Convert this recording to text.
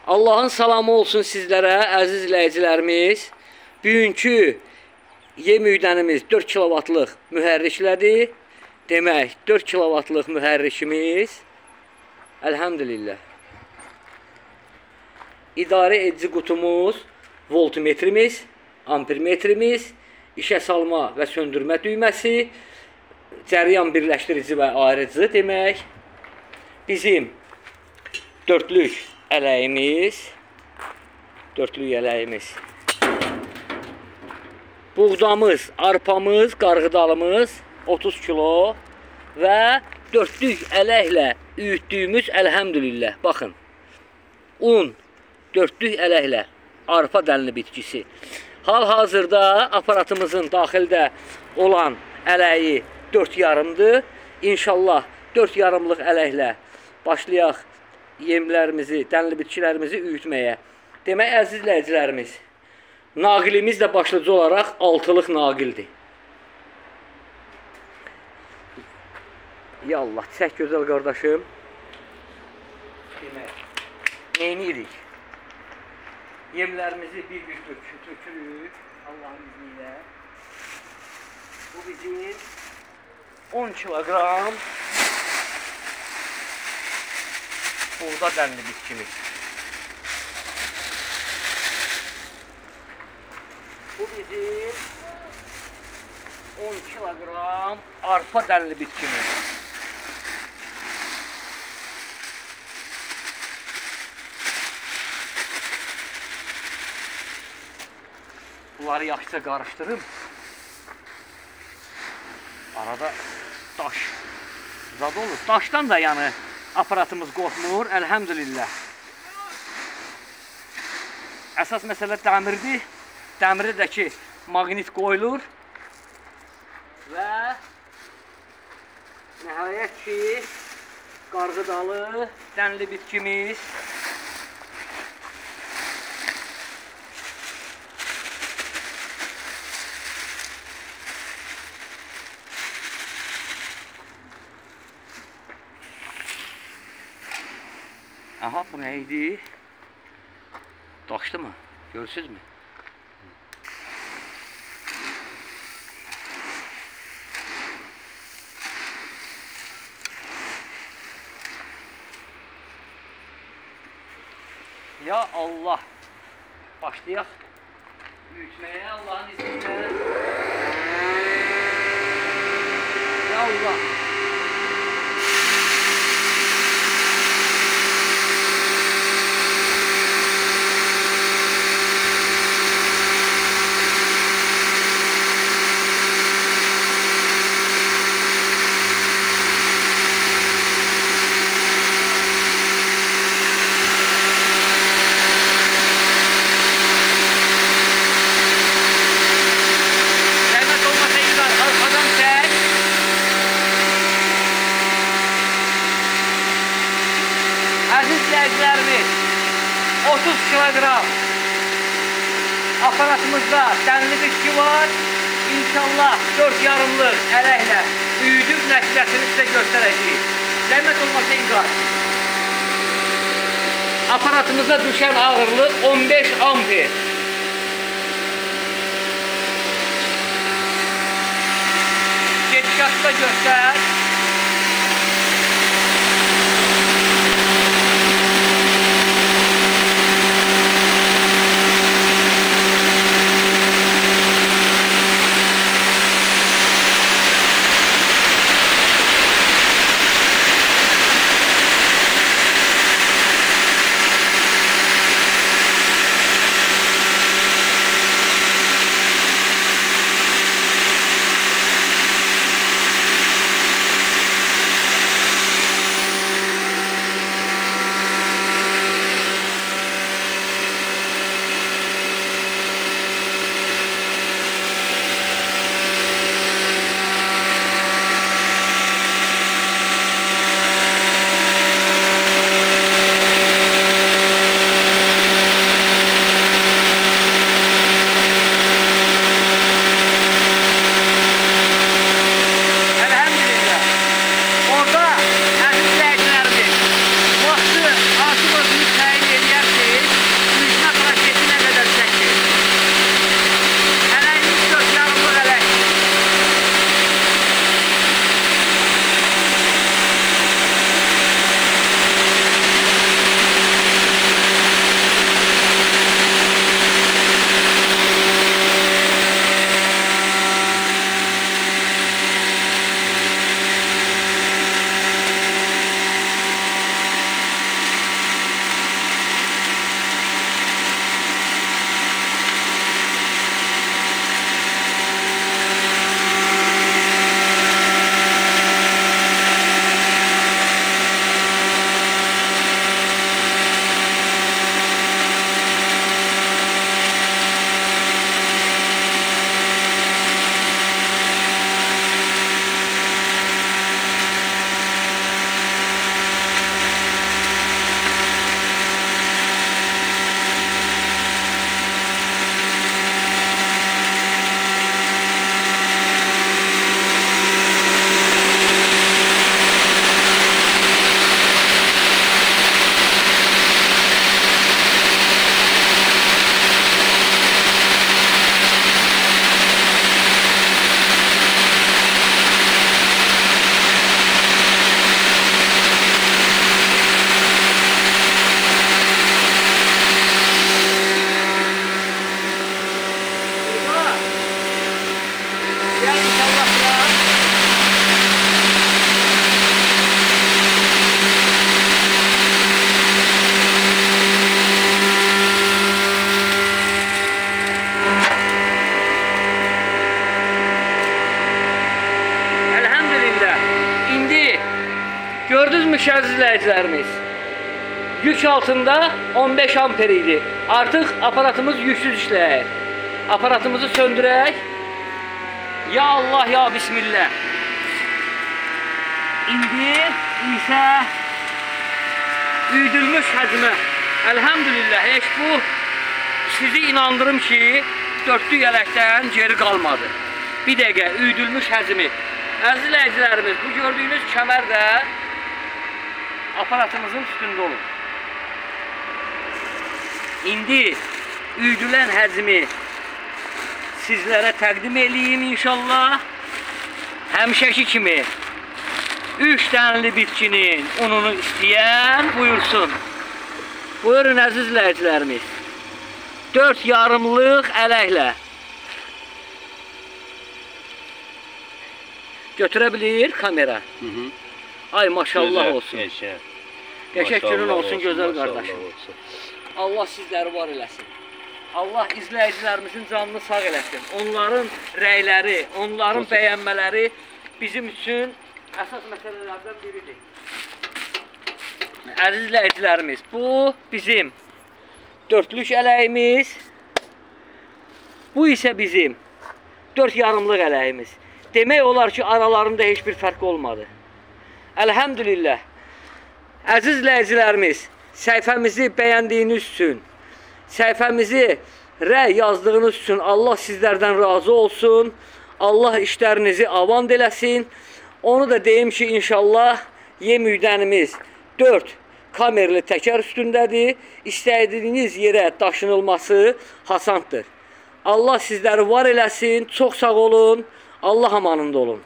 Allahın salamı olsun sizlərə, əziz izləyicilərimiz. Bugünkü yem üydənimiz 4 kilovatlıq mühərriklədir. Demək, 4 kilovatlıq mühərrikimiz, əlhəmdülillah. İdarə edici qutumuz, voltmetrimiz, ampermetrimiz, işə salma və söndürmə düyməsi, cəryan birləşdirici və ayırıcı demək. Bizim dörtlük ələyimiz, buğdamız, arpamız, qarğıdalımız 30 kilo və dörtlük ələklə üyütdüyümüz əlhəmdülillah. Baxın, un, dörtlük ələklə arpa dənli bitkisi. Hal-hazırda aparatımızın daxildə olan ələyi 4,5-dır. İnşallah 4,5-lıq ələklə başlayaq yemlərimizi, dənli bitkilərimizi üyütməyə. Demək, əziz izləyicilərimiz, naqilimiz də başlıca olaraq 6-lıq naqildir. Ya Allah, çək gözəl qardaşım. Demək, neynirik? Yemlərimizi bir-bir tökürük Allahın izniyle. Bu bizim 10 kilogram buğda dənli bitkimiz. Bu bizim 10 kilogram arpa dənli bitkimiz. Bunları yaxşıca qarışdırıb. Arada daş zad olur. Daşdan da yəni aparatımız qorxmur, əlhəmdülillah. Əsas məsələ dəmirdir. Dəmirə də ki, maqnit qoyulur. Və nəhayət ki, qarğıdalı dənli bitkimiz. Aha, bu neydi? Daşdı mı? Görürsünüz mü? Ya Allah! Başlayaq büyütmeye Allah'ın izniyle. Ya Allah! Əziz izləyicilərimiz, 30 kilogram aparatımızda dənli bitki var. İnşallah 4,5-lıq ələklə üyüdüb nəticəsini sizə göstərəcəyik. Zəhmət olmasa imzad. Aparatımıza düşən ağırlıq 15 amper. Gedişatı da göstər. əziz izləyicilərimiz, yük altında 15 amper idi. Artıq aparatımız yüksüz işləyir. Aparatımızı söndürək. Ya Allah, ya Bismillah. İndi isə üydülmüş həcmə. Elhamdülillah, heç bu sizi inandırım ki, dörtlü yələkdən geri qalmadı. Bir dəqiqə, üydülmüş həcmi. Əziz izləyicilərimiz, bu gördüyünüz kəmər də aparatımızın üstündə olur. İndi üydülən həcmi sizlərə təqdim edeyim inşallah. Həmişəki kimi 3 dənli bitkinin ununu istəyən buyursun. Buyurun əziz izləyicilərimiz. 4 yarımlıq ələklə götürə bilir kamera. Ay maşallah olsun. Qəşəng günün olsun gözəl qardaşım. Allah sizləri var eləsin. Allah izləyicilərimizin canını sağ eləsin. Onların rəyləri, onların bəyənmələri bizim üçün əsas məsələlərdən biridir. Əziz izləyicilərimiz, bu bizim dörtlük ələyimiz. Bu isə bizim 4 yarımlıq ələyimiz. Demək olar ki, aralarında heç bir fərq olmadı. Elhamdülillah. Əziz izləyicilərimiz, səhifəmizi bəyəndiyiniz üçün, səhifəmizi rəy yazdığınız üçün Allah sizlərdən razı olsun. Allah işlərinizi avand eləsin. Onu da deyim ki, inşallah yem üydənimiz 4 kamerli təkər üstündədir. İstədiyiniz yerə daşınılması hasanddır. Allah sizləri var eləsin. Çox sağ olun. Allah amanında olun.